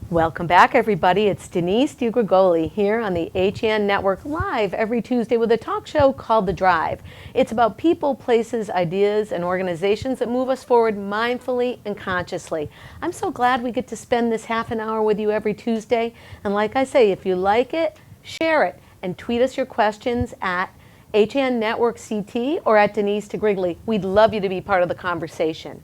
Welcome back, everybody. It's Denise DiGrigoli here on the HN Network live every Tuesday with a talk show called The Drive. It's about people, places, ideas, and organizations that move us forward mindfully and consciously. I'm so glad we get to spend this half an hour with you every Tuesday. And like I say, if you like it, share it and tweet us your questions at HN Network CT or at Denise DiGrigoli. We'd love you to be part of the conversation.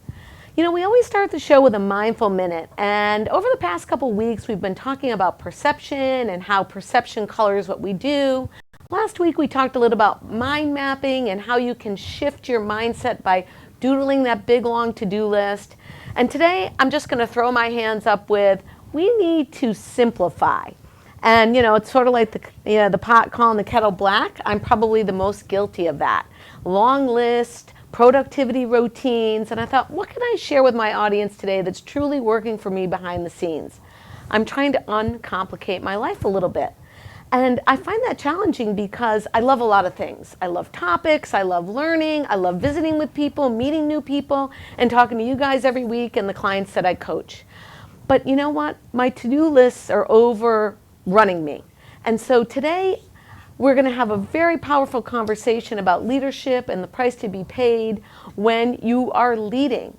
You know, we always start the show with a mindful minute, and over the past couple weeks we've been talking about perception and how perception colors what we do. Last week we talked a little about mind mapping and how you can shift your mindset by doodling that big long to-do list. And today I'm just going to throw my hands up with, we need to simplify. And you know, it's sort of like the pot calling the kettle black. I'm probably the most guilty of that. Long list, productivity routines, and I thought, what can I share with my audience today that's truly working for me behind the scenes? I'm trying to uncomplicate my life a little bit. And I find that challenging because I love a lot of things. I love topics, I love learning, I love visiting with people, meeting new people, and talking to you guys every week and the clients that I coach. But you know what? My to-do lists are overrunning me. And so today, we're going to have a very powerful conversation about leadership and the price to be paid when you are leading.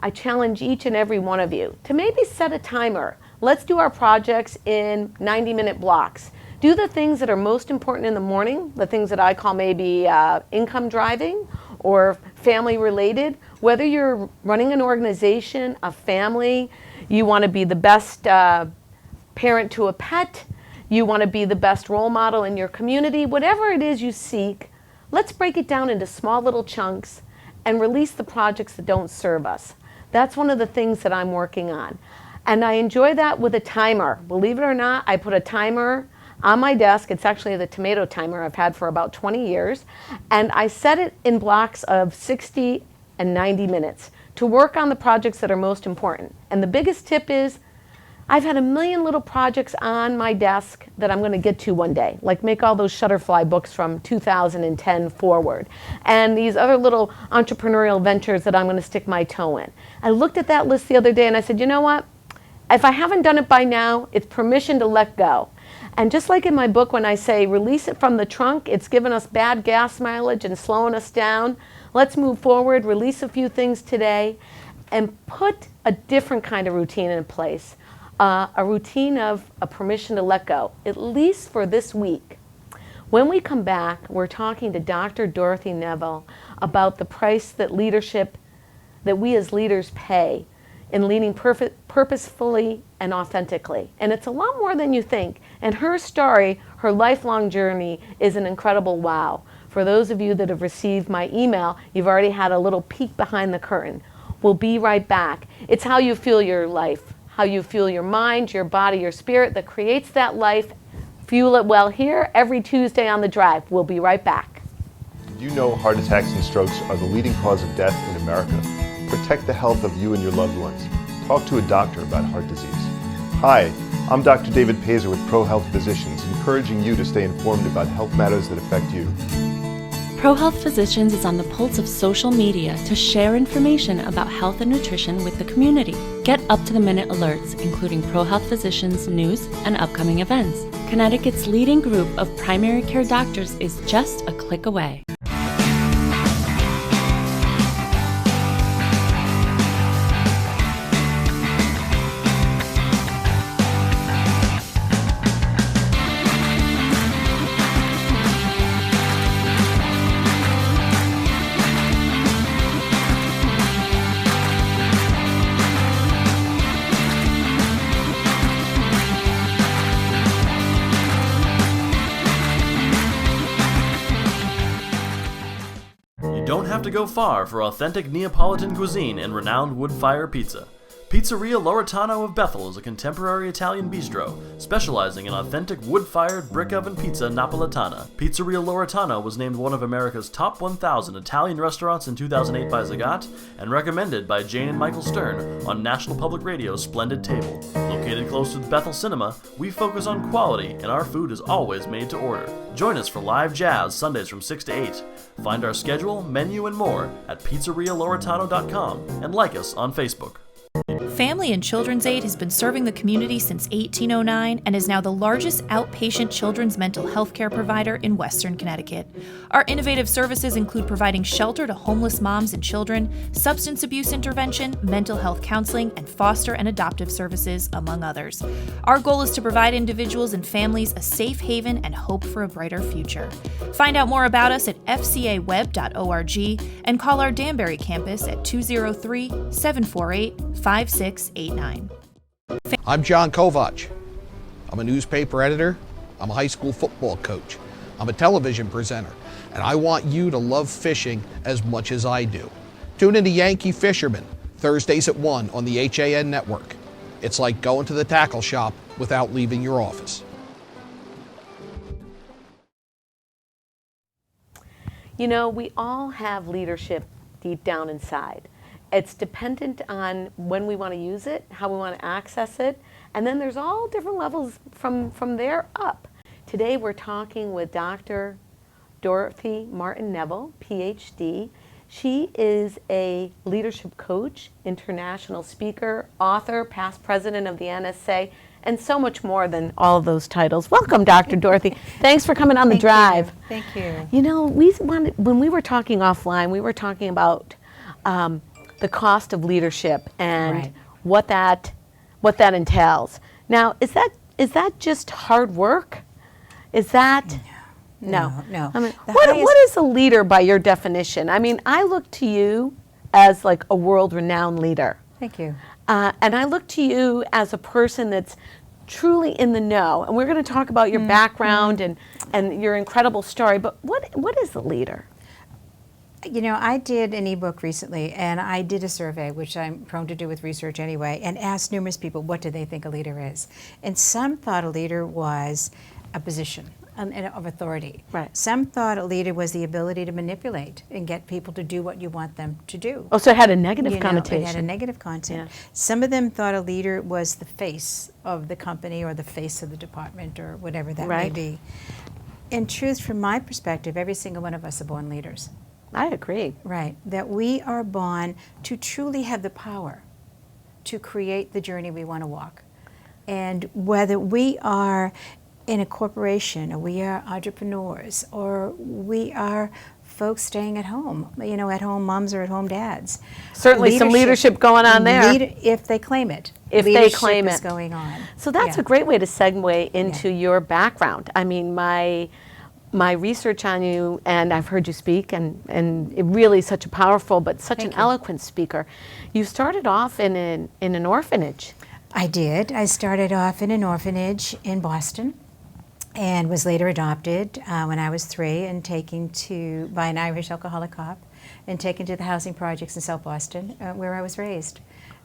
I challenge each and every one of you to maybe set a timer. Let's do our projects in 90-minute blocks. Do the things that are most important in the morning, the things that I call maybe income driving or family related. Whether you're running an organization, a family, you want to be the best parent to a pet, you want to be the best role model in your community, whatever it is you seek, let's break it down into small little chunks and release the projects that don't serve us. That's one of the things that I'm working on. And I enjoy that with a timer. Believe it or not, I put a timer on my desk. It's actually the tomato timer I've had for about 20 years. And I set it in blocks of 60 and 90 minutes to work on the projects that are most important. And the biggest tip is, I've had a million little projects on my desk that I'm going to get to one day, like make all those Shutterfly books from 2010 forward, and these other little entrepreneurial ventures that I'm going to stick my toe in. I looked at that list the other day and I said, you know what? If I haven't done it by now, it's permission to let go. And just like in my book when I say release it from the trunk, it's given us bad gas mileage and slowing us down. Let's move forward, release a few things today, and put a different kind of routine in place. A routine of a permission to let go, at least for this week. When we come back, we're talking to Dr. Dorothy Neville about the price that we as leaders pay in leading purposefully and authentically. And it's a lot more than you think. And her story, her lifelong journey, is an incredible wow. For those of you that have received my email, you've already had a little peek behind the curtain. We'll be right back. It's how you feel your life, how you feel your mind, your body, your spirit that creates that life. Fuel it well here every Tuesday on The Drive. We'll be right back. Did you know heart attacks and strokes are the leading cause of death in America? Protect the health of you and your loved ones. Talk to a doctor about heart disease. Hi, I'm Dr. David Pazer with ProHealth Physicians, encouraging you to stay informed about health matters that affect you. ProHealth Physicians is on the pulse of social media to share information about health and nutrition with the community. Get up-to-the-minute alerts, including ProHealth Physicians news and upcoming events. Connecticut's leading group of primary care doctors is just a click away. Don't have to go far for authentic Neapolitan cuisine and renowned wood-fire pizza. Pizzeria Loretano of Bethel is a contemporary Italian bistro, specializing in authentic wood-fired brick-oven pizza Napolitana. Pizzeria Loretano was named one of America's top 1,000 Italian restaurants in 2008 by Zagat, and recommended by Jane and Michael Stern on National Public Radio's Splendid Table. Located close to the Bethel Cinema, we focus on quality, and our food is always made to order. Join us for live jazz Sundays from 6 to 8. Find our schedule, menu, and more at pizzerialoretano.com and like us on Facebook. Family and Children's Aid has been serving the community since 1809 and is now the largest outpatient children's mental health care provider in Western Connecticut. Our innovative services include providing shelter to homeless moms and children, substance abuse intervention, mental health counseling, and foster and adoptive services, among others. Our goal is to provide individuals and families a safe haven and hope for a brighter future. Find out more about us at fcaweb.org and call our Danbury campus at 203-748-5689. I'm John Kovach. I'm a newspaper editor. I'm a high school football coach. I'm a television presenter. And I want you to love fishing as much as I do. Tune in to Yankee Fisherman, Thursdays at 1 on the HAN network. It's like going to the tackle shop without leaving your office. You know, we all have leadership deep down inside. It's dependent on when we want to use it, how we want to access it, and then there's all different levels from there up. Today we're talking with Dr. Dorothy Martin-Neville, PhD. She is a leadership coach, international speaker, author, past president of the NSA, and so much more than all of those titles. Welcome, Dr. Dorothy. Thanks for coming on the drive. Thank you. You know, when we were talking offline, we were talking about the cost of leadership and what that entails. Now, is that just hard work? Is that no? I mean, what is a leader by your definition? I mean, I look to you as like a world-renowned leader. Thank you. And I look to you as a person that's truly in the know. And we're going to talk about your background and your incredible story. But what is a leader? You know, I did an ebook recently, and I did a survey, which I'm prone to do with research anyway, and asked numerous people what do they think a leader is. And some thought a leader was a position of authority. Right. Some thought a leader was the ability to manipulate and get people to do what you want them to do. Oh, so it had a negative connotation. It had a negative content. Yeah. Some of them thought a leader was the face of the company or the face of the department or whatever that may be. In truth, from my perspective, every single one of us are born leaders. I agree. Right, that we are born to truly have the power to create the journey we want to walk. And whether we are in a corporation or we are entrepreneurs or we are folks staying at home, you know, at home moms or at home dads. Certainly some leadership going on there. If they claim it. If they claim it. Is going on. So that's a great way to segue into your background. I mean, my research on you, and I've heard you speak, and it really such a powerful, but such an eloquent speaker. You started off in an orphanage. I did. I started off in an orphanage in Boston and was later adopted when I was 3 and taken by an Irish alcoholic cop and taken to the housing projects in South Boston where I was raised.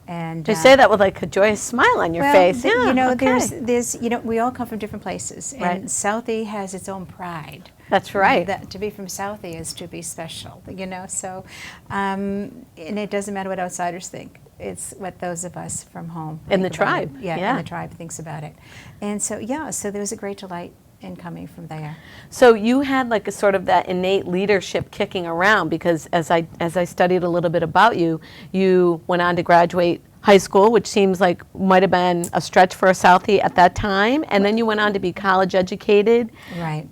And you say that with like a joyous smile on your face. Yeah, you know, there's, you know, we all come from different places, and Southie has its own pride. That's right. That to be from Southie is to be special, you know. So, and it doesn't matter what outsiders think. It's what those of us from home in the tribe, and the tribe thinks about it. And so, so there was a great delight in coming from there. So you had like a sort of that innate leadership kicking around, because as I studied a little bit about you, you went on to graduate high school, which seems like might have been a stretch for a Southie at that time, and then you went on to be college educated,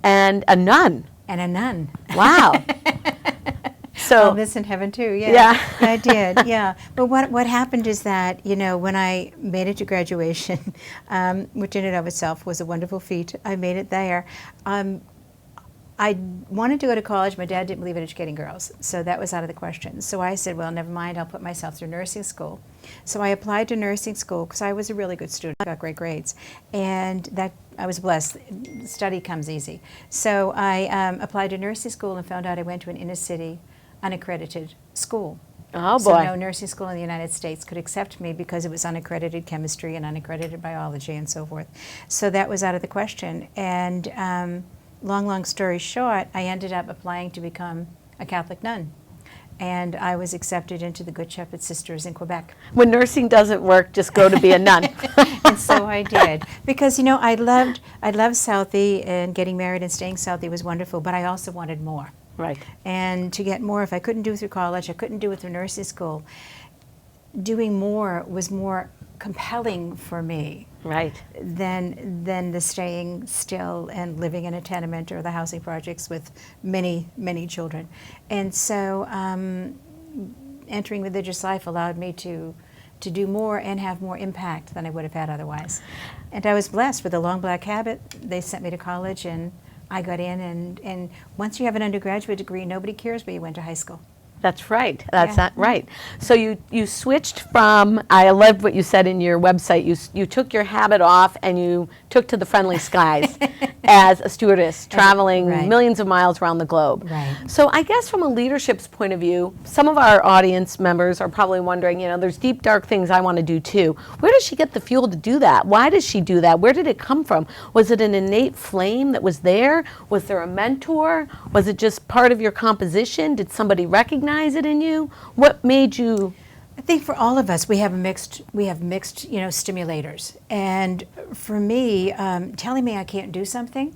and a nun. Wow. So this in heaven too, I did, But what happened is that, you know, when I made it to graduation, which in and of itself was a wonderful feat, I made it there. I wanted to go to college. My dad didn't believe in educating girls, so that was out of the question. So I said, well, never mind, I'll put myself through nursing school. So I applied to nursing school because I was a really good student. I got great grades, and that I was blessed. Study comes easy. So I applied to nursing school and found out I went to an inner city unaccredited school. Oh boy. So no nursing school in the United States could accept me because it was unaccredited chemistry and unaccredited biology and so forth. So that was out of the question. And long story short, I ended up applying to become a Catholic nun. And I was accepted into the Good Shepherd Sisters in Quebec. When nursing doesn't work, just go to be a nun. And so I did. Because, you know, I loved Southie, and getting married and staying Southie was wonderful, but I also wanted more. Right. And to get more, if I couldn't do it through college, I couldn't do it through nursing school. doing more was more compelling for me Right. than the staying still and living in a tenement or the housing projects with many, many children. And so entering religious life allowed me to do more and have more impact than I would have had otherwise. And I was blessed with a long black habit. They sent me to college and I got in, and once you have an undergraduate degree, nobody cares where you went to high school. That's right. That's Yeah. not right. So you switched from, I loved what you said in your website, you took your habit off and you took to the friendly skies as a stewardess, traveling Right. millions of miles around the globe. Right. So I guess from a leadership's point of view, some of our audience members are probably wondering, there's deep, dark things I want to do too. Where does she get the fuel to do that? Why does she do that? Where did it come from? Was it an innate flame that was there? Was there a mentor? Was it just part of your composition? Did somebody recognize it in you? What made you? I think for all of us, we have mixed, stimulators. And for me, telling me I can't do something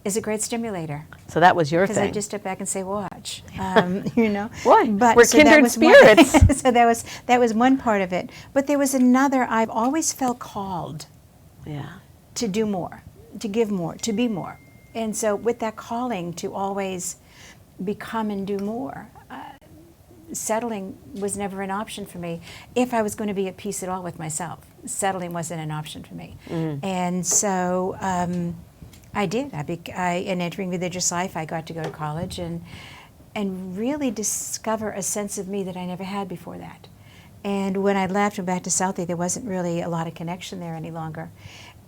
is a great stimulator. So that was your Because I thing. just step back and say, watch, Boy, But we're so that kindred was one- spirits. so that was one part of it. But there was another. I've always felt called Yeah. to do more, to give more, to be more. And so with that calling to always become and do more, settling was never an option for me. If I was going to be at peace at all with myself, settling wasn't an option for me. And so I did. In entering religious life, I got to go to college and really discover a sense of me that I never had before that. And when I left and back to Southie, there wasn't really a lot of connection there any longer.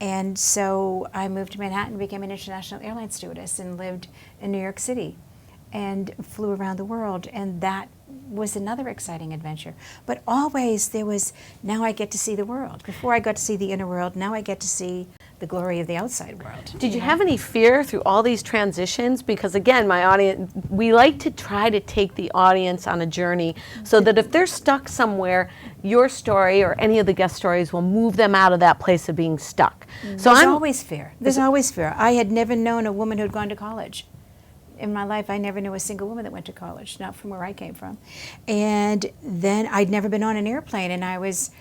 And so I moved to Manhattan, became an international airline stewardess, and lived in New York City and flew around the world. And that was another exciting adventure. But always there was, now I get to see the world. Before I got to see the inner world, now I get to see the glory of the outside world. Did you have any fear through all these transitions? Because again, my audience, we like to try to take the audience on a journey so that if they're stuck somewhere, your story or any of the guest stories will move them out of that place of being stuck. So There's always fear. There's always fear. I had never known a woman who'd gone to college. In my life, I never knew a single woman that went to college, not from where I came from. And then I'd never been on an airplane, and I was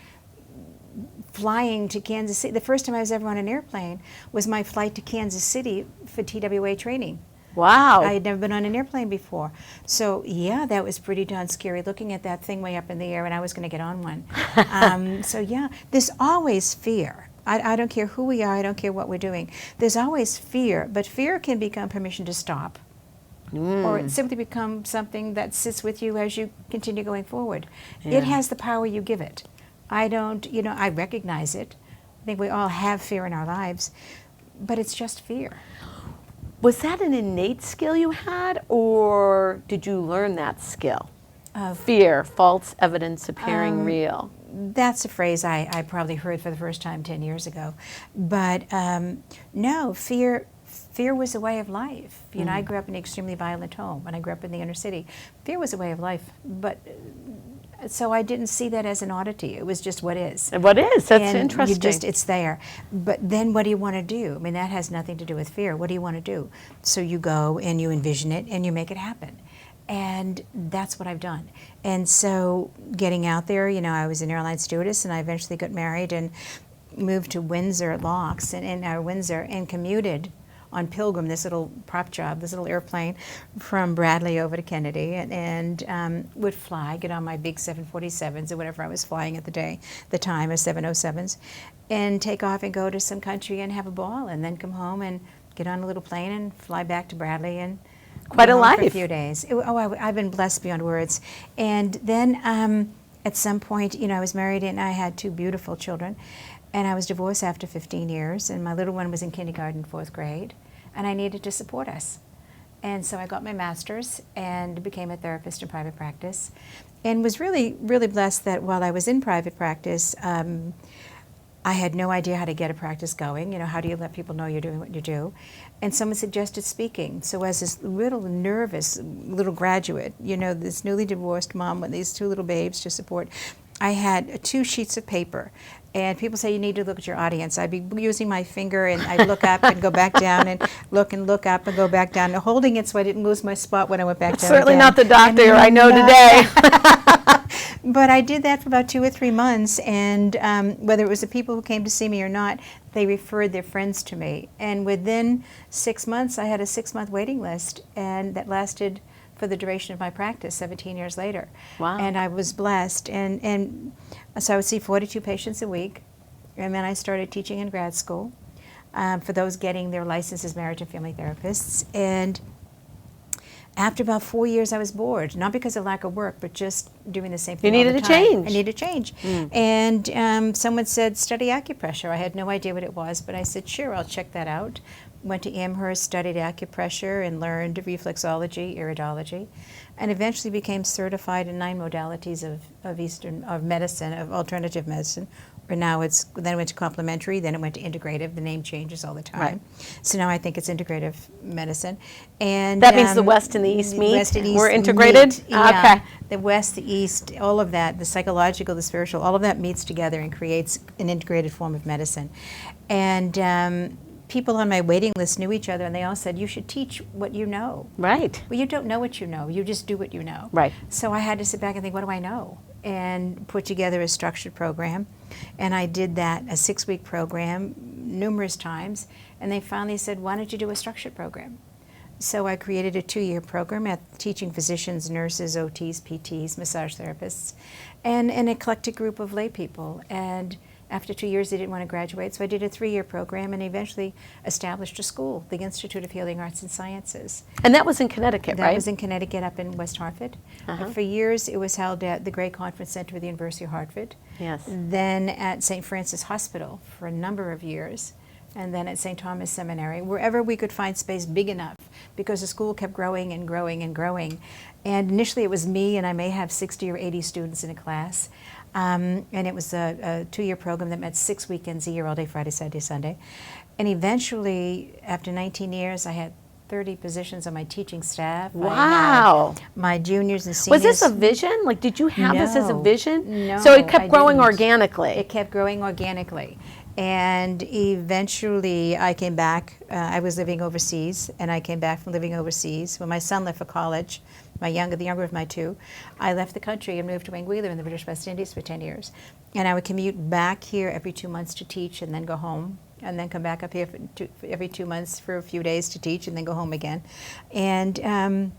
flying to Kansas City. The first time I was ever on an airplane was my flight to Kansas City for TWA training. Wow. I had never been on an airplane before. So yeah, that was pretty darn scary, looking at that thing way up in the air, and I was going to get on one. So yeah, there's always fear. I don't care who we are, I don't care what we're doing. There's always fear, but fear can become permission to stop. Or it simply becomes something that sits with you as you continue going forward. Yeah. It has the power you give it. I don't, I recognize it. I think we all have fear in our lives, but it's just fear. Was that an innate skill you had, or did you learn that skill? Fear, false evidence appearing real. That's a phrase I probably heard for the first time 10 years ago. But no, fear was a way of life. I grew up in an extremely violent home, and I grew up in the inner city. Fear was a way of life, but so I didn't see that as an oddity. It was just what is. What is? That's And interesting. it's there. But then what do you want to do? I mean, that has nothing to do with fear. What do you want to do? So you go and you envision it and you make it happen. And that's what I've done. And so getting out there, I was an airline stewardess, and I eventually got married and moved to Windsor Locks in Windsor, and commuted on Pilgrim, this little prop job, this little airplane, from Bradley over to Kennedy, and would fly, get on my big 747s or whatever I was flying at the time, or 707s, and take off and go to some country and have a ball, and then come home and get on a little plane and fly back to Bradley and Quite be a home for a life. few days. I've been blessed beyond words. And then at some point, I was married and I had 2 beautiful children. And I was divorced after 15 years, and my little one was in kindergarten, 4th grade, and I needed to support us. And so I got my master's and became a therapist in private practice, and was really, really blessed that while I was in private practice, I had no idea how to get a practice going. How do you let people know you're doing what you do? And someone suggested speaking. So as this little nervous little graduate, this newly divorced mom with these 2 little babes to support, I had 2 sheets of paper. And people say you need to look at your audience. I'd be using my finger, and I'd look up and go back down, and look up and go back down, and holding it so I didn't lose my spot when I went back down. Certainly again. not the doctor And I know today. But I did that for about 2 or 3 months, and whether it was the people who came to see me or not, they referred their friends to me. And within 6 months, I had a 6-month waiting list, and that lasted for the duration of my practice, 17 years later. Wow. And I was blessed. And so I would see 42 patients a week, and then I started teaching in grad school for those getting their license as marriage and family therapists. And after about 4 years, I was bored, not because of lack of work, but just doing the same thing all needed the a time. change. I needed a change. And someone said, study acupressure. I had no idea what it was, but I said, sure, I'll check that out. Went to Amherst, studied acupressure, and learned reflexology, iridology, and eventually became certified in 9 modalities of medicine, of alternative medicine. Or now then it went to complementary, then it went to integrative. The name changes all the time. Right. So now I think it's integrative medicine. And That means the West and the East meet? West and East We're integrated? meet, yeah. Okay. The West, the East, all of that, the psychological, the spiritual, all of that meets together and creates an integrated form of medicine. And people on my waiting list knew each other, and they all said, you should teach what you know. Right. Well, you don't know what you know. You just do what you know. Right. So I had to sit back and think, what do I know? And put together a structured program. And I did that, a 6-week program, numerous times. And they finally said, why don't you do a structured program? So I created a 2-year program at teaching physicians, nurses, OTs, PTs, massage therapists, and an eclectic group of lay people. And after 2 years, they didn't want to graduate, so I did a 3-year program and eventually established a school, the Institute of Healing Arts and Sciences. And that was in Connecticut, right? That was in Connecticut, up in West Hartford. For years, it was held at the Gray Conference Center of the University of Hartford. Yes. Then at St. Francis Hospital for a number of years. And then at St. Thomas Seminary, wherever we could find space big enough, because the school kept growing and growing and growing. And initially it was me, and I may have 60 or 80 students in a class. And it was a 2-year program that met 6 weekends a year, all day, Friday, Saturday, Sunday. And eventually, after 19 years, I had 30 positions on my teaching staff. Wow. My juniors and seniors. Was this a vision? Like, did you have this as a No. vision? No, So it kept I growing didn't. organically. It kept growing organically. And eventually I came back. I was living overseas, and I came back from living overseas. When my son left for college, the younger of my 2, I left the country and moved to Anguilla in the British West Indies for 10 years. And I would commute back here every 2 months to teach and then go home, and then come back up here for every 2 months for a few days to teach and then go home again. And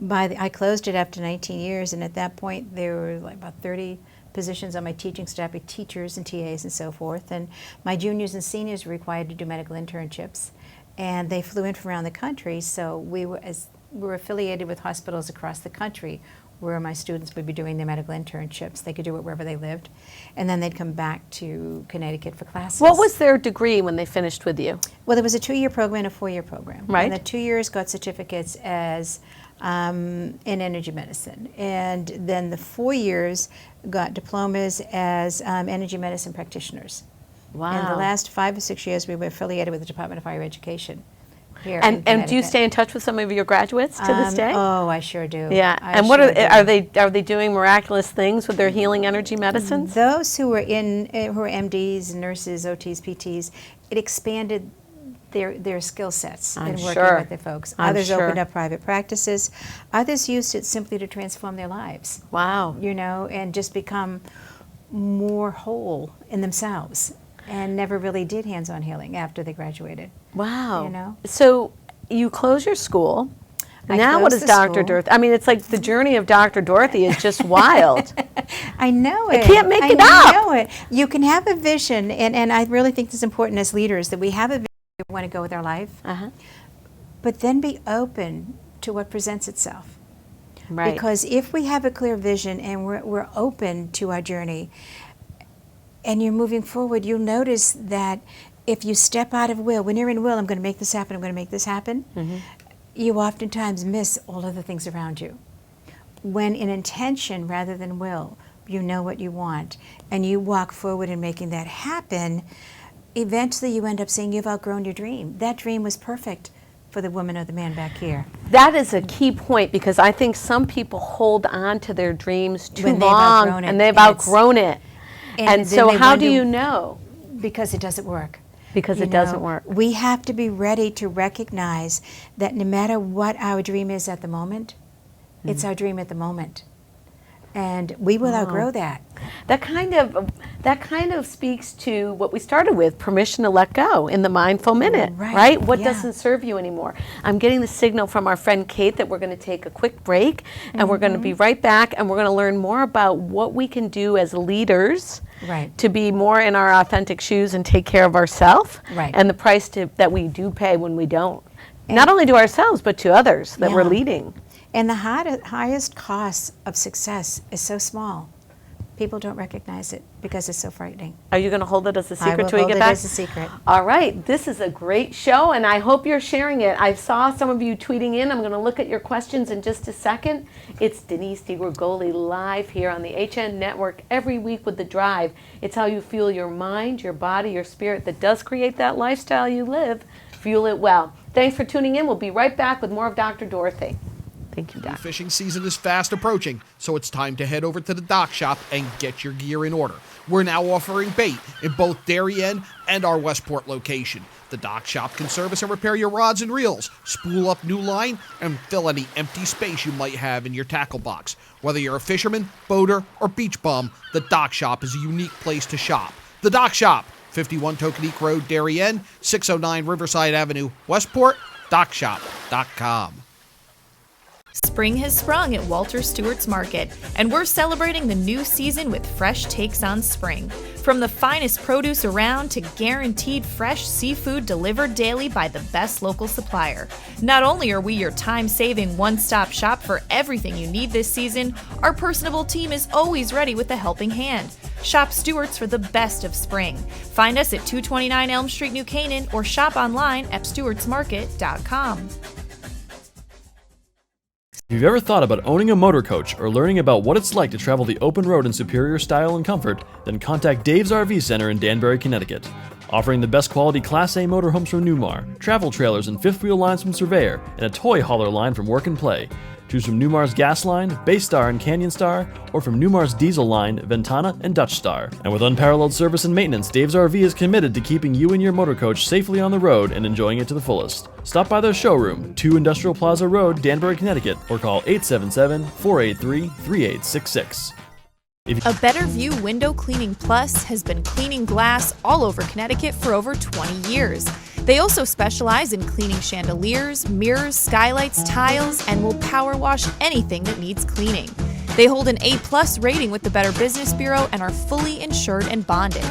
I closed it after 19 years, and at that point there were like about 30 positions on my teaching staff with teachers and TAs and so forth. And my juniors and seniors were required to do medical internships, and they flew in from around the country. So we were affiliated with hospitals across the country where my students would be doing their medical internships. They could do it wherever they lived, and then they'd come back to Connecticut for classes. What was their degree when they finished with you? Well, there was a 2-year program and a 4-year program. Right. And the 2 years got certificates as in energy medicine. And then the 4 years got diplomas as energy medicine practitioners. Wow. And the last 5 or 6 years, we were affiliated with the Department of Higher Education here in And do you Connecticut. stay in touch with some of your graduates to this day? Oh, I sure do. Yeah. I And what sure do. are they doing miraculous things with their healing energy medicines? Those who were who were MDs, nurses, OTs, PTs, it expanded their skill sets I'm in working sure. with the folks. I'm Others sure. opened up private practices. Others used it simply to transform their lives. Wow. You know, and just become more whole in themselves, and never really did hands-on healing after they graduated. Wow. You know? So you close your school. I Now what closed is the Dr. school. Dorothy? I mean, it's like the journey of Dr. Dorothy is just wild. I know it. I can't make it I up. know it. You can have a vision, and I really think it's important as leaders that we have a vision where we want to go with our life, but then be open to what presents itself. Right. Because if we have a clear vision and we're open to our journey and you're moving forward, you'll notice that if you step out of will, when you're in will, I'm going to make this happen, I'm going to make this happen, you oftentimes miss all of the things around you. When in intention rather than will, you know what you want, and you walk forward in making that happen, eventually you end up saying you've outgrown your dream. That dream was perfect for the woman or the man back here. That is a key point, because I think some people hold on to their dreams too When they've long, outgrown it, and they've and it's- outgrown it. And then so they how do wonder- you know? Because it doesn't work. Because You it doesn't know, work. We have to be ready to recognize that no matter what our dream is at the moment, it's our dream at the moment. And we will outgrow that. That kind of speaks to what we started with, permission to let go in the mindful minute, right? What doesn't serve you anymore? I'm getting the signal from our friend Kate that we're going to take a quick break, and we're going to be right back, and we're going to learn more about what we can do as leaders to be more in our authentic shoes and take care of ourselves, and the price that we do pay when we don't. Not only to ourselves, but to others that we're leading. And the highest cost of success is so small. People don't recognize it because it's so frightening. Are you going to hold it as a secret till we get back? As a secret. All right. This is a great show, and I hope you're sharing it. I saw some of you tweeting in. I'm going to look at your questions in just a second. It's Denise DiGrigoli live here on the HN Network every week with The Drive. It's how you fuel your mind, your body, your spirit that does create that lifestyle you live. Fuel it well. Thanks for tuning in. We'll be right back with more of Dr. Dorothy. Thank you, Doc. Fishing season is fast approaching, so it's time to head over to the dock shop and get your gear in order. We're now offering bait in both Darien and our Westport location. The dock shop can service and repair your rods and reels, spool up new line, and fill any empty space you might have in your tackle box. Whether you're a fisherman, boater, or beach bum, the dock shop is a unique place to shop. The dock shop, 51 Tokenique Road, Darien, 609 Riverside Avenue, Westport, dockshop.com. Spring has sprung at Walter Stewart's Market, and we're celebrating the new season with fresh takes on spring. From the finest produce around to guaranteed fresh seafood delivered daily by the best local supplier. Not only are we your time-saving one-stop shop for everything you need this season, our personable team is always ready with a helping hand. Shop Stewart's for the best of spring. Find us at 229 Elm Street, New Canaan, or shop online at stewartsmarket.com. If you've ever thought about owning a motor coach or learning about what it's like to travel the open road in superior style and comfort, then contact Dave's RV Center in Danbury, Connecticut. Offering the best quality Class A motorhomes from Newmar, travel trailers and fifth wheel lines from Surveyor, and a toy hauler line from Work and Play. Choose from Newmar's Gas Line, Bay Star and Canyon Star, or from Newmar's Diesel Line, Ventana and Dutch Star. And with unparalleled service and maintenance, Dave's RV is committed to keeping you and your motor coach safely on the road and enjoying it to the fullest. Stop by their showroom, 2 Industrial Plaza Road, Danbury, Connecticut, or call 877-483-3866. A Better View Window Cleaning Plus has been cleaning glass all over Connecticut for over 20 years. They also specialize in cleaning chandeliers, mirrors, skylights, tiles, and will power wash anything that needs cleaning. They hold an A+ rating with the Better Business Bureau and are fully insured and bonded.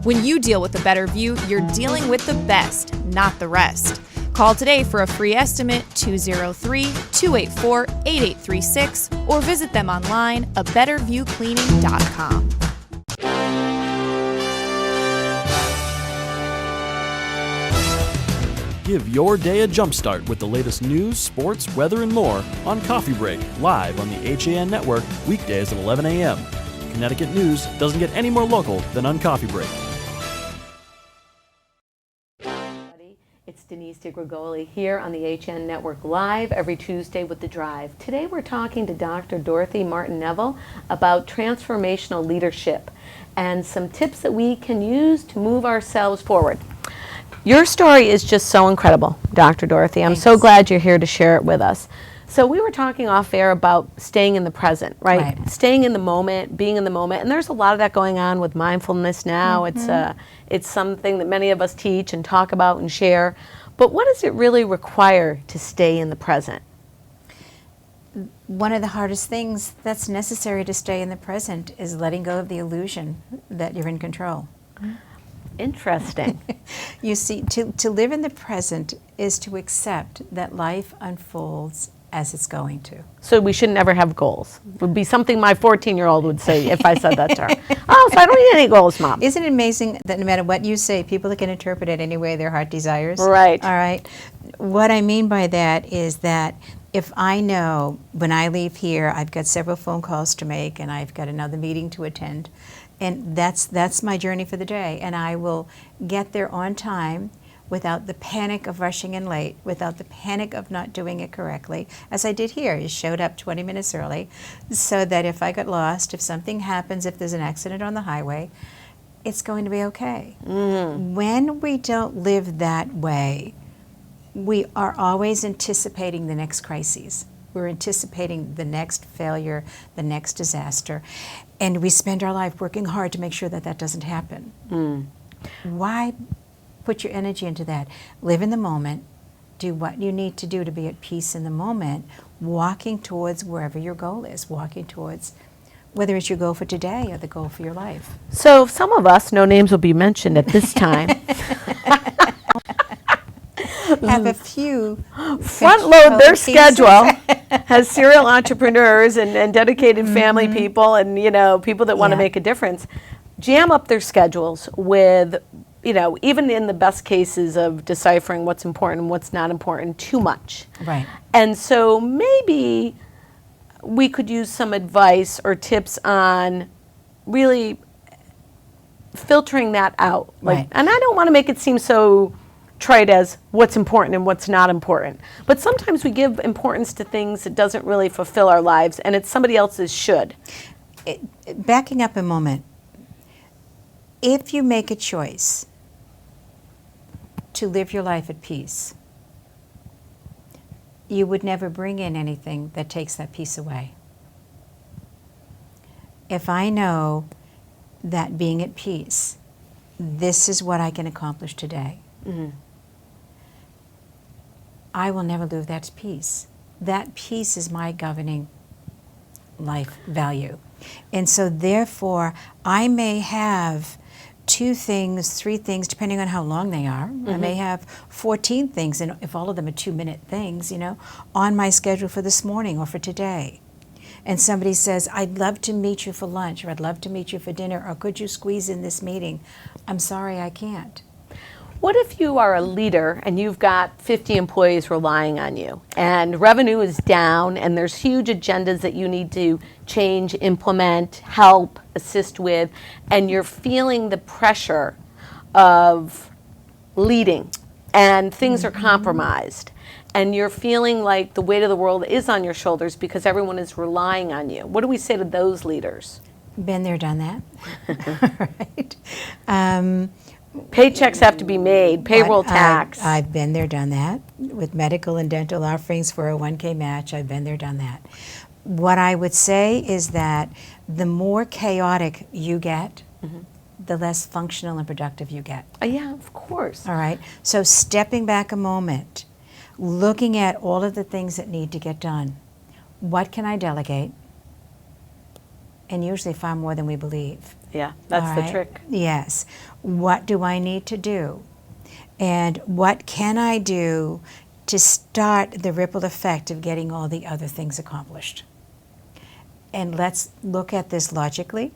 When you deal with a Better View, you're dealing with the best, not the rest. Call today for a free estimate, 203-284-8836, or visit them online, abetterviewcleaning.com. Give your day a jumpstart with the latest news, sports, weather, and more on Coffee Break, live on the HAN Network, weekdays at 11 a.m. Connecticut news doesn't get any more local than on Coffee Break. It's Denise DiGrigoli here on the HN Network live every Tuesday with The Drive. Today we're talking to Dr. Dorothy Martin-Neville about transformational leadership and some tips that we can use to move ourselves forward. Your story is just so incredible, Dr. Dorothy. I'm so glad you're here to share it with us. So we were talking off air about staying in the present, right? Staying in the moment, being in the moment, and there's a lot of that going on with mindfulness now. It's something that many of us teach and talk about and share. But what does it really require to stay in the present? One of the hardest things that's necessary to stay in the present is letting go of the illusion that you're in control. Interesting. You see, to live in the present is to accept that life unfolds as it's going to. So we should never have goals. Would be something my 14-year-old would say if I said that to her. Oh, so I don't need any goals, Mom. Isn't it amazing that no matter what you say, people can interpret it any way their heart desires? Right. All right. What I mean by that is that if I know when I leave here, I've got several phone calls to make and I've got another meeting to attend, and that's my journey for the day, and I will get there on time without the panic of rushing in late, without the panic of not doing it correctly, as I did here. You showed up 20 minutes early, so that if I got lost, if something happens, if there's an accident on the highway, it's going to be okay. When we don't live that way, we are always anticipating the next crises. we're anticipating the next failure, the next disaster, and we spend our life working hard to make sure that that doesn't happen. Why put your energy into that? Live in the moment, do what you need to do to be at peace in the moment, walking towards wherever your goal is, walking towards whether it's your goal for today or the goal for your life. So some of us, no names will be mentioned at this time, Have a few front load their schedule as serial entrepreneurs and dedicated family people and, you know, people that want to Yeah. make a difference, jam up their schedules with, you know, even in the best cases of deciphering what's important and what's not important, too much. Right. And so maybe we could use some advice or tips on really filtering that out. Like, Right. and I don't want to make it seem so trite as what's important and what's not important. But sometimes we give importance to things that doesn't really fulfill our lives, and it's somebody else's should. Backing up a moment, if you make a choice to live your life at peace, you would never bring in anything that takes that peace away. If I know that being at peace, this is what I can accomplish today, I will never lose that peace. That peace is my governing life value. And so therefore, I may have 2 things, 3 things, depending on how long they are. I may have 14 things, and if all of them are 2-minute things, you know, on my schedule for this morning or for today. And somebody says, I'd love to meet you for lunch, or I'd love to meet you for dinner, or could you squeeze in this meeting? I'm sorry, I can't. What if you are a leader and you've got 50 employees relying on you and revenue is down and there's huge agendas that you need to change, implement, help, assist with, and you're feeling the pressure of leading and things are compromised and you're feeling like the weight of the world is on your shoulders because everyone is relying on you? What do we say to those leaders? Been there, done that. Right. Paychecks have to be made, payroll tax. I've been there, done that. With medical and dental offerings, 401k match, I've been there, done that. What I would say is that the more chaotic you get, the less functional and productive you get. Yeah, of course. All right? So stepping back a moment, looking at all of the things that need to get done. What can I delegate? And usually far more than we believe. Yeah, that's All the right? trick. Yes. What do I need to do? And what can I do to start the ripple effect of getting all the other things accomplished? And let's look at this logically,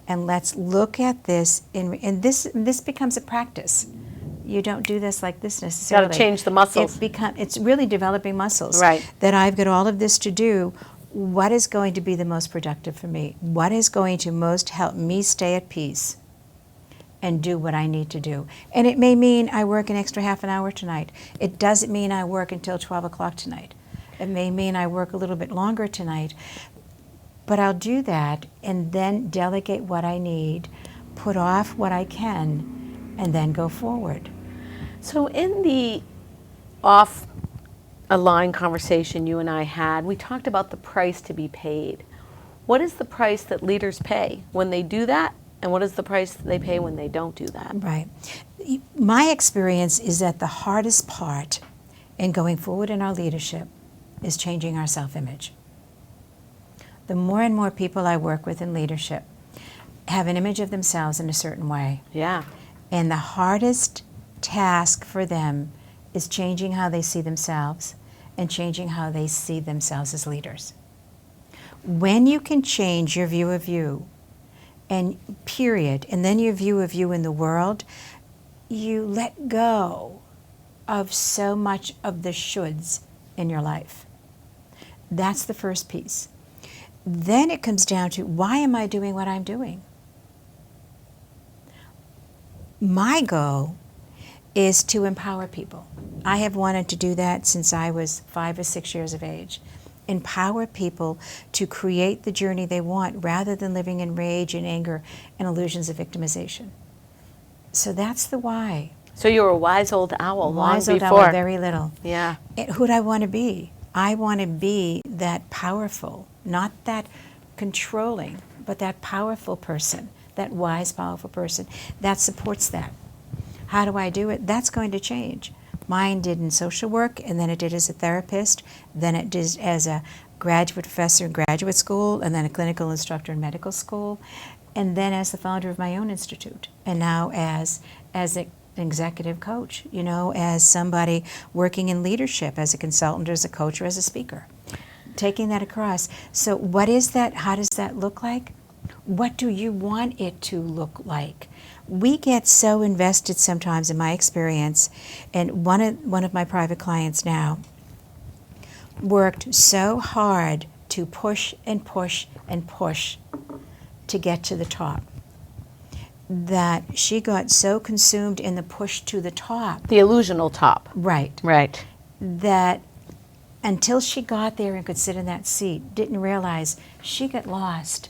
and let's look at this, and this becomes a practice. You don't do this like this necessarily. Got to change the muscles. It's really developing muscles. Right. That I've got all of this to do. What is going to be the most productive for me? What is going to most help me stay at peace and do what I need to do? And it may mean I work an extra half an hour tonight. It doesn't mean I work until 12 o'clock tonight. It may mean I work a little bit longer tonight. But I'll do that and then delegate what I need, put off what I can, and then go forward. So in the off a line conversation you and I had, we talked about the price to be paid. What is the price that leaders pay when they do that? And what is the price that they pay when they don't do that? Right. My experience is that the hardest part in going forward in our leadership is changing our self-image. The more and more people I work with in leadership have an image of themselves in a certain way. Yeah. And the hardest task for them is changing how they see themselves and changing how they see themselves as leaders. When you can change your view of you, and period, and then your view of you in the world, you let go of so much of the shoulds in your life. That's the first piece. Then it comes down to, why am I doing what I'm doing? My goal is to empower people. I have wanted to do that since I was 5 or 6 years of age. Empower people to create the journey they want rather than living in rage and anger and illusions of victimization. So that's the why. So you were a wise old owl long Wise old before. owl, very little. Yeah. Who'd I want to be? I want to be that powerful, not that controlling, but that powerful person, that wise, powerful person that supports that. How do I do it? That's going to change. Mine did in social work, and then it did as a therapist, then it did as a graduate professor in graduate school, and then a clinical instructor in medical school, and then as the founder of my own institute, and now as an executive coach, you know, as somebody working in leadership, as a consultant, or as a coach, or as a speaker. Taking that across. So what is that? How does that look like? What do you want it to look like? We get so invested sometimes, in my experience, and one of my private clients now worked so hard to push and push and push to get to the top that she got so consumed in the push to the top. The illusional top. Right. Right. That until she got there and could sit in that seat, didn't realize she got lost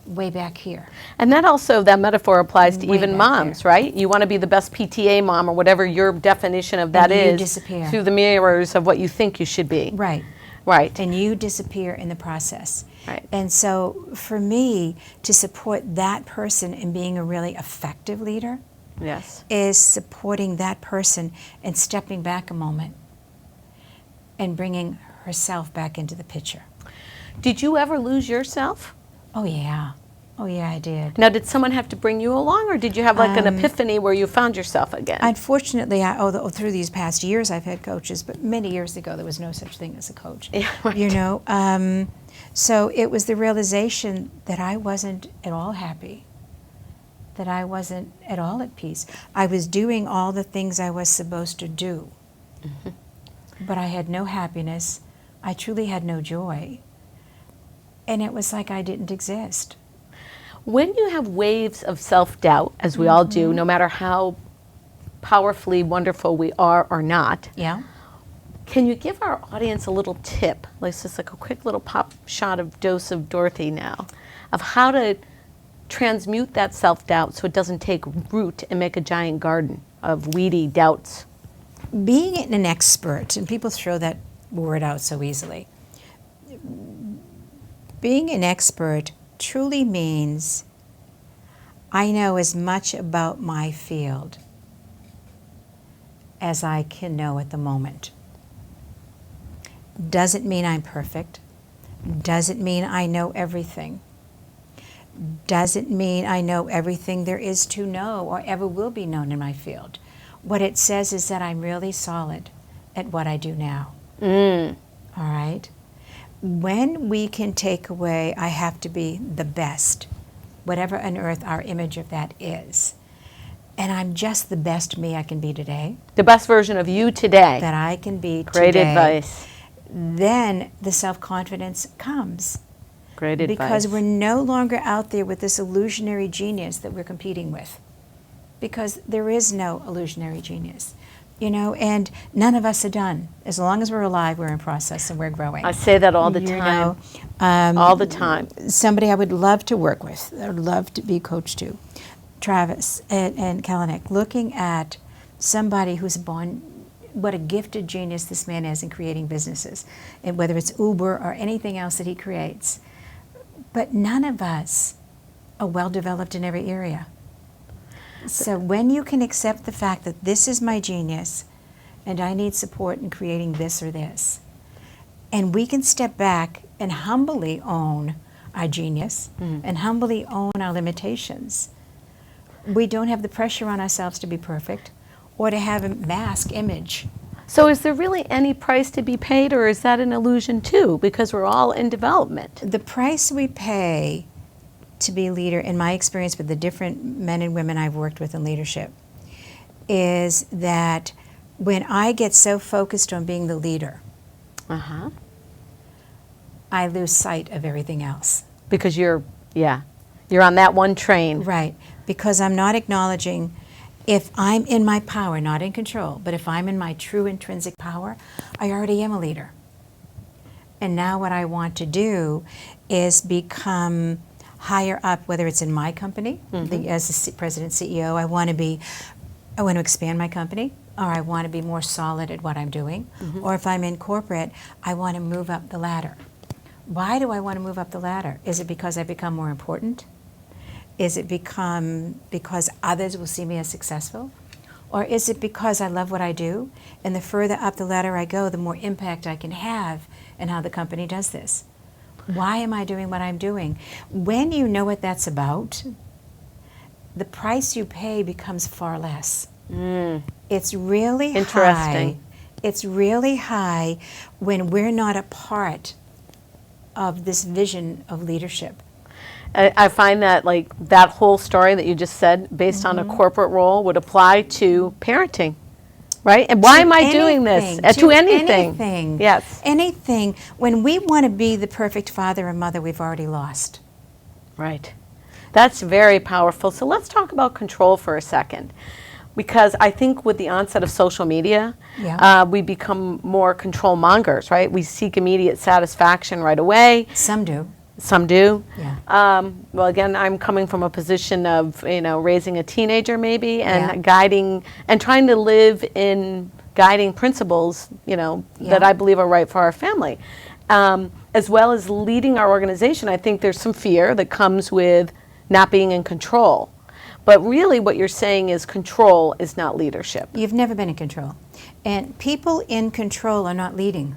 way back here. And that also, that metaphor applies to Way even back moms, there. right? You want to be the best PTA mom or whatever your definition of that And you is disappear. through the mirrors of what you think you should be. Right. Right. And you disappear in the process. Right. And so for me, to support that person in being a really effective leader Yes. is supporting that person and stepping back a moment and bringing herself back into the picture. Did you ever lose yourself? Oh, yeah. Oh, yeah, I did. Now, did someone have to bring you along, or did you have like an epiphany where you found yourself again? Unfortunately, through these past years, I've had coaches, but many years ago, there was no such thing as a coach. Yeah, right. You know, so it was the realization that I wasn't at all happy, that I wasn't at all at peace. I was doing all the things I was supposed to do, but I had no happiness. I truly had no joy. And it was like I didn't exist. When you have waves of self-doubt, as we all do, no matter how powerfully wonderful we are or not, Yeah? can you give our audience a little tip, like just like a quick little pop shot of dose of Dorothy now, of how to transmute that self-doubt so it doesn't take root and make a giant garden of weedy doubts? Being an expert, and people throw that word out so easily, being an expert truly means I know as much about my field as I can know at the moment. Doesn't mean I'm perfect. Doesn't mean I know everything. Doesn't mean I know everything there is to know or ever will be known in my field. What it says is that I'm really solid at what I do now. All right? When we can take away, I have to be the best, whatever on earth our image of that is, and I'm just the best me I can be today, The best version of you today. that I can be Great today, advice. then the self-confidence comes. Great advice. Because we're no longer out there with this illusionary genius that we're competing with. Because there is no illusionary genius. You know, and none of us are done. As long as we're alive, we're in process and we're growing. I say that all the You time. know, All the time. somebody I would love to work with, I would love to be coached to, Travis and Kalanick, looking at somebody who's born, what a gifted genius this man is in creating businesses, and whether it's Uber or anything else that he creates. But none of us are well developed in every area. So when you can accept the fact that this is my genius and I need support in creating this or this, and we can step back and humbly own our genius and humbly own our limitations, we don't have the pressure on ourselves to be perfect or to have a mask image. So is there really any price to be paid, or is that an illusion too? Because we're all in development. The price we pay to be a leader, in my experience with the different men and women I've worked with in leadership, is that when I get so focused on being the leader, I lose sight of everything else. Because you're on that one train. Right, because I'm not acknowledging, if I'm in my power, not in control, but if I'm in my true intrinsic power, I already am a leader. And now what I want to do is become higher up, whether it's in my company, as the president, CEO, I want to expand my company. or I want to be more solid at what I'm doing, or if I'm in corporate, I want to move up the ladder. Why do I want to move up the ladder? Is it because I become more important? Is it because others will see me as successful? Or is it because I love what I do, and the further up the ladder I go, the more impact I can have in how the company does this? Why am I doing what I'm doing? When you know what that's about, the price you pay becomes far less. It's really Interesting. high. It's really high when we're not a part of this vision of leadership. I find that like that whole story that you just said, based on a corporate role, would apply to parenting, right? And why am I doing this? To anything. Anything. Yes. Anything. When we want to be the perfect father and mother, we've already lost. Right. That's very powerful. So let's talk about control for a second. Because I think with the onset of social media, we become more control mongers, right? We seek immediate satisfaction right away. Some do. Some do. Yeah. Well, again, I'm coming from a position of, raising a teenager maybe, and Yeah. guiding and trying to live in guiding principles, that I believe are right for our family. As well as leading our organization, I think there's some fear that comes with not being in control. But really what you're saying is control is not leadership. You've never been in control. And people in control are not leading.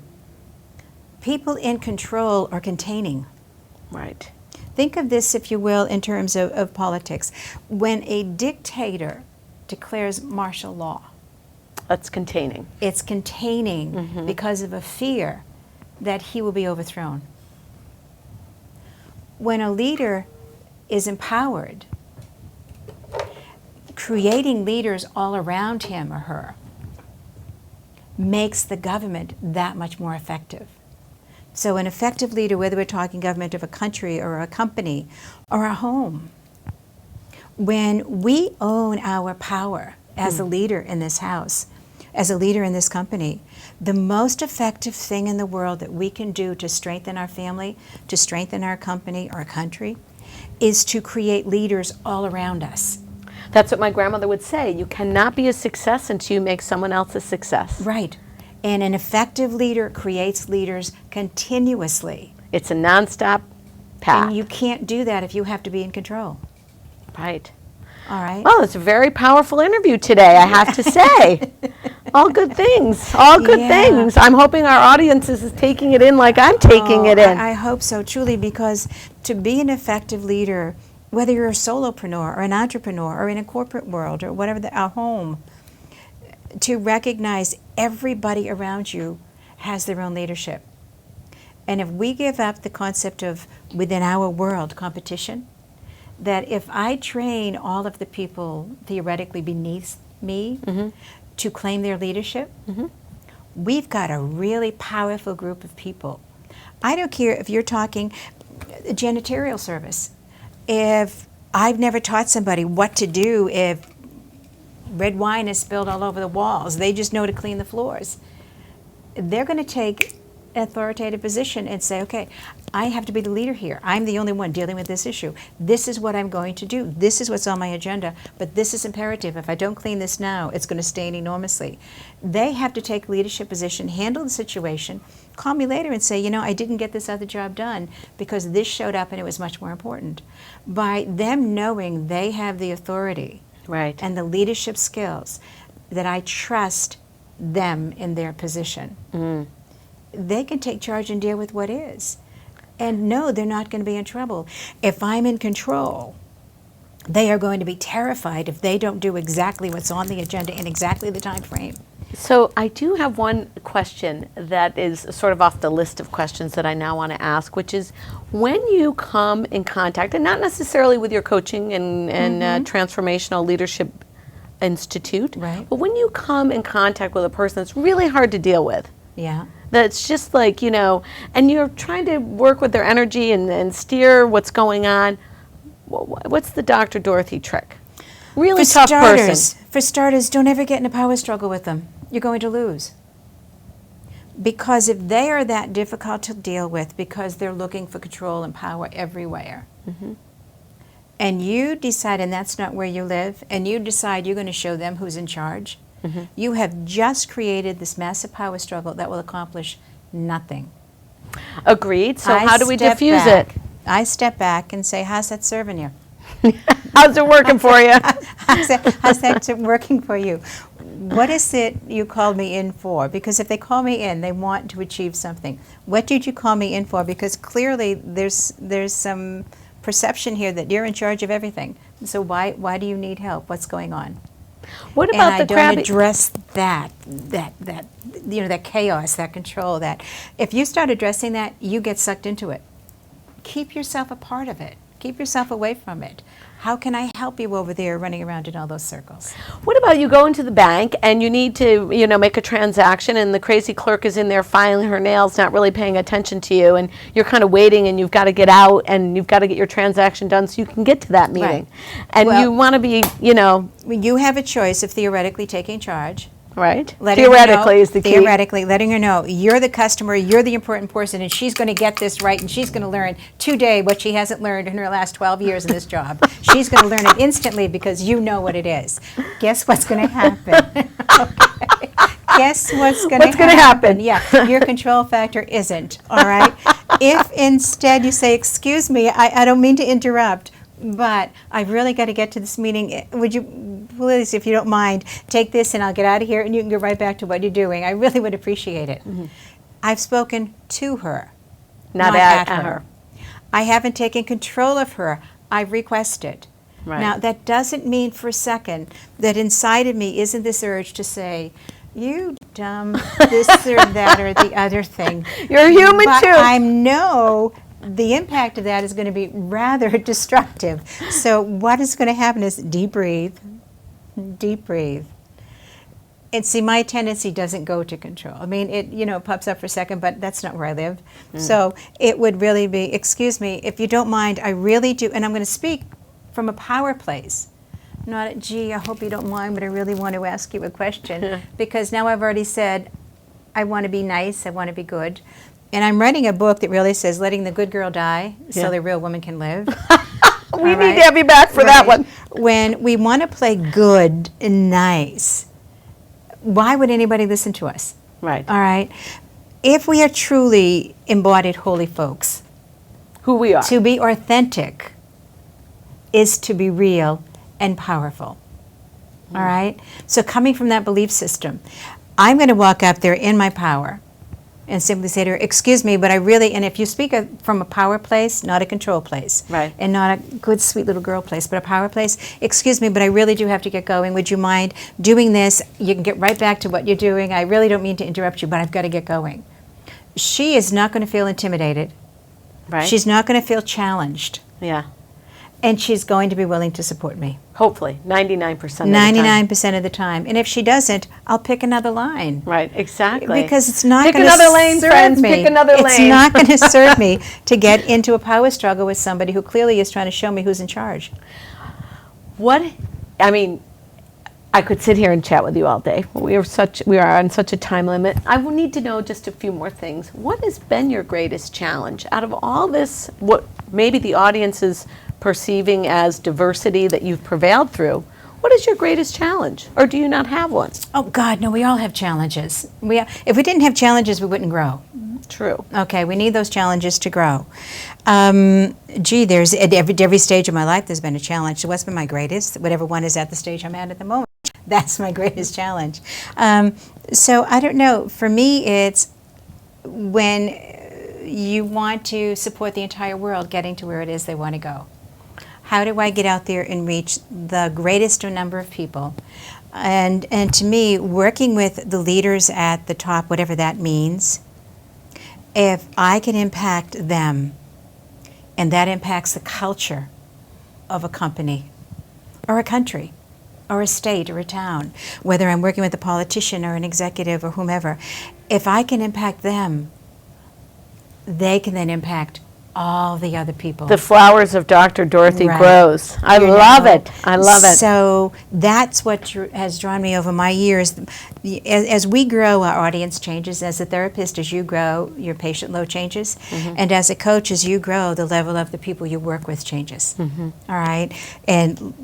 People in control are containing. Right. Think of this, if you will, in terms of politics. When a dictator declares martial law, That's containing. it's containing because of a fear that he will be overthrown. When a leader is empowered, creating leaders all around him or her makes the government that much more effective. So an effective leader, whether we're talking government of a country or a company or a home, when we own our power as a leader in this house, as a leader in this company, the most effective thing in the world that we can do to strengthen our family, to strengthen our company or country, is to create leaders all around us. That's what my grandmother would say. You cannot be a success until you make someone else a success. Right. And an effective leader creates leaders continuously. It's a nonstop path. And you can't do that if you have to be in control. Right. All right? Well, it's a very powerful interview today, I have to say. All good things. All good Yeah. things. I'm hoping our audience is taking it in like I'm taking it in. I hope so, truly, because to be an effective leader, whether you're a solopreneur or an entrepreneur or in a corporate world or whatever, our home, to recognize everybody around you has their own leadership. And if we give up the concept of, within our world, competition, that if I train all of the people theoretically beneath me to claim their leadership, we've got a really powerful group of people. I don't care if you're talking janitorial service. If I've never taught somebody what to do if red wine is spilled all over the walls, they just know to clean the floors. They're going to take an authoritative position and say, okay, I have to be the leader here. I'm the only one dealing with this issue. This is what I'm going to do. This is what's on my agenda, but this is imperative. If I don't clean this now, it's going to stain enormously. They have to take a leadership position, handle the situation, call me later and say, I didn't get this other job done because this showed up and it was much more important. By them knowing they have the authority Right. and the leadership skills, that I trust them in their position, they can take charge and deal with what is. And no, they're not going to be in trouble. If I'm in control, they are going to be terrified if they don't do exactly what's on the agenda in exactly the time frame. So I do have one question that is sort of off the list of questions that I now want to ask, which is when you come in contact, and not necessarily with your coaching and transformational leadership institute, Right. but when you come in contact with a person that's really hard to deal with, Yeah. that's just like, and you're trying to work with their energy and steer what's going on, what's the Dr. Dorothy trick? Really tough person. For starters, don't ever get in a power struggle with them. You're going to lose. Because if they are that difficult to deal with because they're looking for control and power everywhere, and you decide, and that's not where you live, and you decide you're going to show them who's in charge, You have just created this massive power struggle that will accomplish nothing. Agreed. So I how do we step diffuse back. it? I step back and say, how's that serving you? How's it working for you? how's that working for you? What is it you called me in for? Because if they call me in, they want to achieve something. What did you call me in for? Because clearly there's some perception here that you're in charge of everything. So why do you need help? What's going on? What And about I the don't crabby? address that chaos, that control, that if you start addressing that, you get sucked into it. Keep yourself a part of it. Keep yourself away from it. How can I help you over there running around in all those circles? What about you go into the bank and you need to, make a transaction, and the crazy clerk is in there filing her nails, not really paying attention to you, and you're kind of waiting, and you've got to get out and you've got to get your transaction done so you can get to that meeting. Right. And Well, you want to be, You have a choice of theoretically taking charge. right? Letting her Theoretically know- is the key. Theoretically, letting her know you're the customer, you're the important person, and she's going to get this right, and she's going to learn today what she hasn't learned in her last 12 years in this job. She's going to learn it instantly because you know what it is. Guess what's going to happen? Okay. Guess what's going to happen? Yeah, your control factor isn't, all right? If instead you say, excuse me, I don't mean to interrupt, but I've really got to get to this meeting. Would you please, if you don't mind, take this and I'll get out of here and you can go right back to what you're doing. I really would appreciate it. I've spoken to her, Not at her. I haven't taken control of her. I've requested. Right. Now, that doesn't mean for a second that inside of me isn't this urge to say, you dumb this or that or the other thing. You're human But too. I know the impact of that is going to be rather destructive. So what is going to happen is deep breathe. And see, my tendency doesn't go to control. I mean, it pops up for a second, but that's not where I live. So it would really be, excuse me, if you don't mind, I really do, and I'm going to speak from a power place. Not, gee, I hope you don't mind, but I really want to ask you a question. Because now I've already said, I want to be nice, I want to be good. And I'm writing a book that really says, letting the good girl die so the real woman can live. We need to have you back for that one. When we want to play good and nice, why would anybody listen to us? Right. All right? If we are truly embodied holy folks, Who we are. to be authentic is to be real and powerful. All right? So coming from that belief system, I'm going to walk up there in my power and simply say to her, excuse me, but I really, and if you speak from a power place, not a control place, Right. and not a good, sweet little girl place, but a power place, excuse me, but I really do have to get going. Would you mind doing this? You can get right back to what you're doing. I really don't mean to interrupt you, but I've got to get going. She is not going to feel intimidated. Right. She's not going to feel challenged. Yeah. And she's going to be willing to support me. Hopefully, 99% of the time. 99% of the time. And if she doesn't, I'll pick another line. Right, exactly. Because it's not Pick going to another lane, serve friends, me. pick another It's lane. not going to serve me to get into a power struggle with somebody who clearly is trying to show me who's in charge. I could sit here and chat with you all day. We are on such a time limit. I will need to know just a few more things. What has been your greatest challenge out of all this, what maybe the audience is perceiving as diversity that you've prevailed through? What is your greatest challenge, or do you not have one? Oh, God, no, we all have challenges. If we didn't have challenges, we wouldn't grow. True. Okay, we need those challenges to grow. There's at every stage of my life, there's been a challenge. So what's been my greatest? Whatever one is at the stage I'm at the moment. That's my greatest challenge. So I don't know. For me, it's when you want to support the entire world getting to where it is they want to go. How do I get out there and reach the greatest number of people? And to me, working with the leaders at the top, whatever that means, if I can impact them, and that impacts the culture of a company or a country or a state or a town, whether I'm working with a politician or an executive or whomever, if I can impact them, they can then impact all the other people. The flowers of Dr. Dorothy Right. grows. I You love know, it. I love it. So that's what has drawn me over my years. As we grow, our audience changes. As a therapist, as you grow, your patient load changes. And as a coach, as you grow, the level of the people you work with changes. All right? And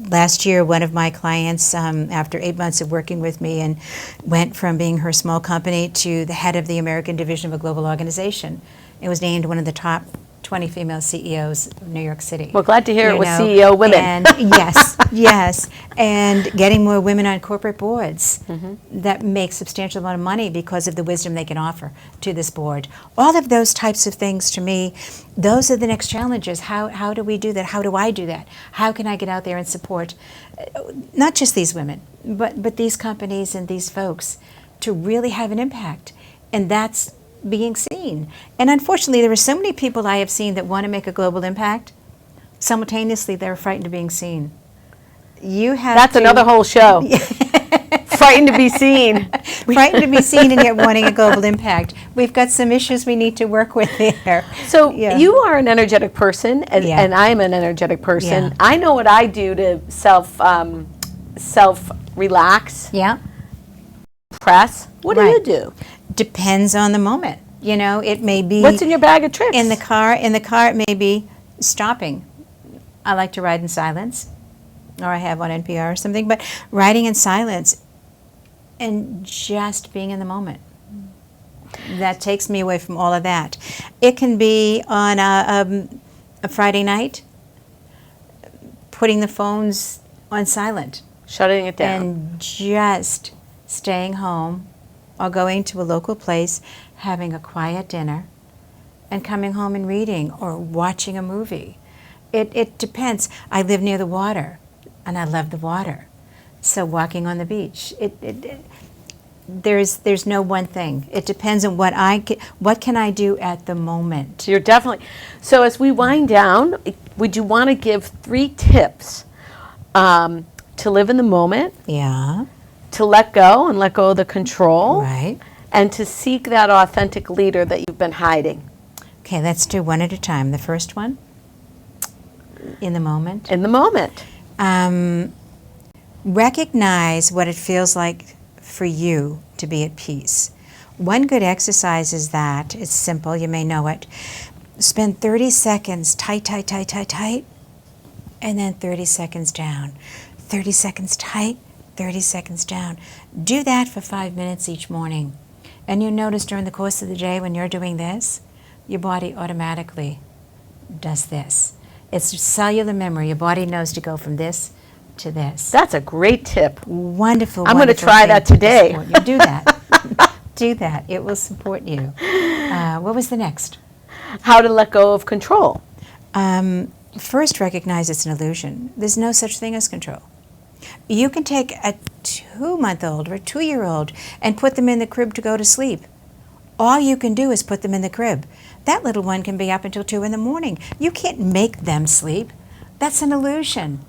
last year, one of my clients, after 8 months of working with me, and went from being her small company to the head of the American division of a global organization. It was named one of the top 20 female CEOs of New York City. Well, glad to hear You it was know, CEO women. And yes, yes. And getting more women on corporate boards that make substantial amount of money because of the wisdom they can offer to this board. All of those types of things, to me, those are the next challenges. How do we do that? How do I do that? How can I get out there and support not just these women, but these companies and these folks to really have an impact? And that's being seen. And unfortunately, there are so many people I have seen that want to make a global impact. Simultaneously, they're frightened of being seen. That's another whole show. Frightened to be seen. Frightened to be seen and yet wanting a global impact. We've got some issues we need to work with there. So Yeah. you are an energetic person, and, Yeah. and I'm an energetic person. Yeah. I know what I do to self relax, Yeah. press. What do you Right. do? Depends on the moment. You know, it may be What's in your bag of tricks? in the car. In the car, it may be stopping. I like to ride in silence, or I have on NPR or something. But riding in silence and just being in the moment. That takes me away from all of that. It can be on a Friday night, putting the phones on silent Shutting it down. and just staying home or going to a local place, having a quiet dinner, and coming home and reading or watching a movie. It depends. I live near the water, and I love the water. So walking on the beach, there's no one thing. It depends on what can I do at the moment. You're definitely. So as we wind down, would you want to give 3 tips to live in the moment, Yeah, to let go and let go of the control, right. and to seek that authentic leader that you've been hiding? Okay, let's do one at a time. The first one, in the moment. In the moment. Recognize what it feels like for you to be at peace. One good exercise is that. It's simple, you may know it. Spend 30 seconds tight, tight, tight, tight, tight, and then 30 seconds down. 30 seconds tight, 30 seconds down. Do that for 5 minutes each morning. And you notice during the course of the day when you're doing this, your body automatically does this. It's cellular memory. Your body knows to go from this to this. That's a great tip. Wonderful. I'm going to wonderful try thing that to today. support you. Do that. Do that. It will support you. What was the next? How to let go of control. First, recognize it's an illusion. There's no such thing as control. You can take a 2-month-old or a 2-year-old and put them in the crib to go to sleep. All you can do is put them in the crib. That little one can be up until 2 in the morning. You can't make them sleep. That's an illusion.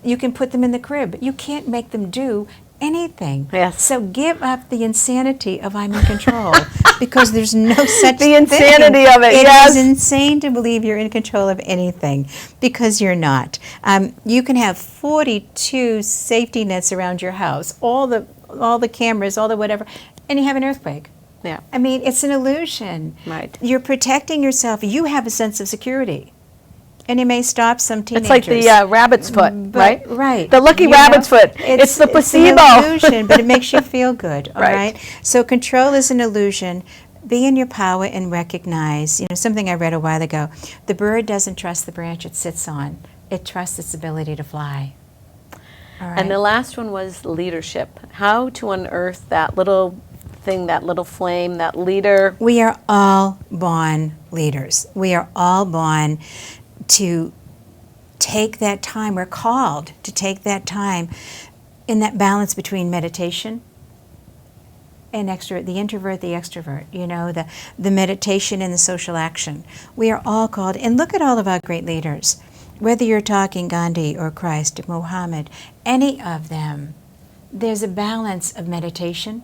You can put them in the crib. You can't make them do anything. Yes. So give up the insanity of I'm in control because there's no such The insanity of it, It yes. is insane to believe you're in control of anything because you're not. You can have 42 safety nets around your house, all the cameras, all the whatever, and you have an earthquake. Yeah. I mean, it's an illusion. Right. You're protecting yourself. You have a sense of security. And it may stop some It's teenagers. like the rabbit's foot, right? Right. The lucky You rabbit's know, foot. It's the placebo. It's an illusion, but it makes you feel good, all Right. right? So control is an illusion. Be in your power and recognize, something I read a while ago. The bird doesn't trust the branch it sits on. It trusts its ability to fly. All right? And the last one was leadership. How to unearth that little thing, that little flame, that leader. We are all born leaders. We are all born to take that time. We're called to take that time in that balance between meditation and extrovert, the introvert, the extrovert, the meditation and the social action. We are all called, and look at all of our great leaders, whether you're talking Gandhi or Christ or Muhammad, any of them, there's a balance of meditation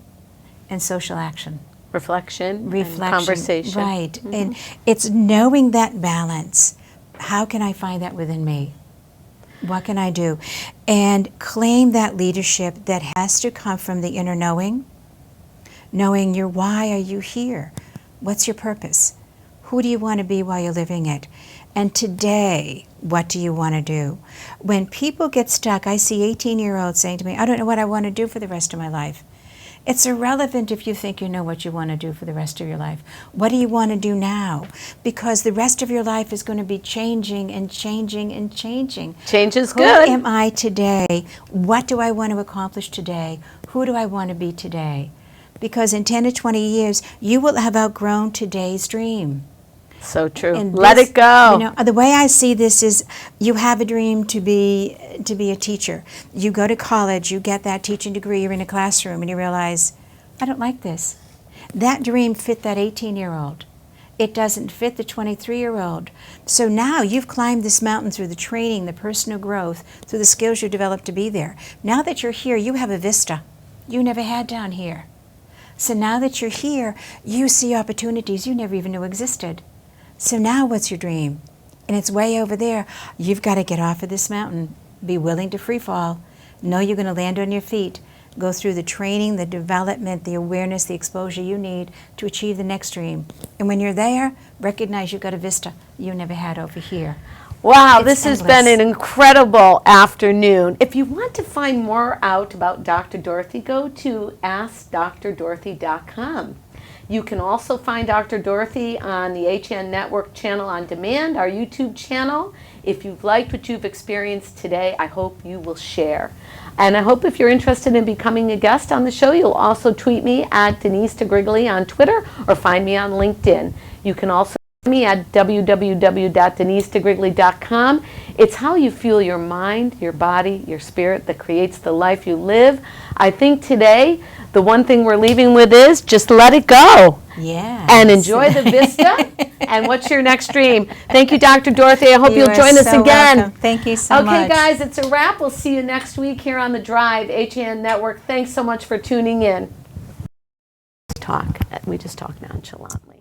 and social action. Reflection, and Reflection, conversation. right. And it's knowing that balance. How can I find that within me? What can I do? And claim that leadership that has to come from the inner knowing your why are you here? What's your purpose? Who do you want to be while you're living it? And today, what do you want to do? When people get stuck, I see 18-year-olds saying to me, I don't know what I want to do for the rest of my life. It's irrelevant if you think you know what you want to do for the rest of your life. What do you want to do now? Because the rest of your life is going to be changing and changing and changing. Change is Who good. am I today? What do I want to accomplish today? Who do I want to be today? Because in 10 to 20 years, you will have outgrown today's dream. So true. And Let this, it go. You know, the way I see this is, you have a dream to be a teacher. You go to college, you get that teaching degree, you're in a classroom, and you realize, I don't like this. That dream fit that 18-year-old. It doesn't fit the 23-year-old. So now you've climbed this mountain through the training, the personal growth, through the skills you developed to be there. Now that you're here, you have a vista you never had down here. So now that you're here, you see opportunities you never even knew existed. So now what's your dream? And it's way over there. You've got to get off of this mountain. Be willing to free fall. Know you're going to land on your feet. Go through the training, the development, the awareness, the exposure you need to achieve the next dream. And when you're there, recognize you've got a vista you never had over here. Wow, It's this has endless. been an incredible afternoon. If you want to find more out about Dr. Dorothy, go to AskDrDorothy.com. You can also find Dr. Dorothy on the HN Network channel on demand, our YouTube channel. If you've liked what you've experienced today, I hope you will share. And I hope if you're interested in becoming a guest on the show, you'll also tweet me at Denise DiGrigoli on Twitter or find me on LinkedIn. You can also find me at www.denisedigrigoli.com. It's how you fuel your mind, your body, your spirit that creates the life you live. I think today, the one thing we're leaving with is just let it go. Yeah. And enjoy the vista. And what's your next dream? Thank you, Dr. Dorothy. I hope you'll join us again. Welcome. Thank you so much. Okay, guys, it's a wrap. We'll see you next week here on The Drive, HN Network. Thanks so much for tuning in. We just talk nonchalantly.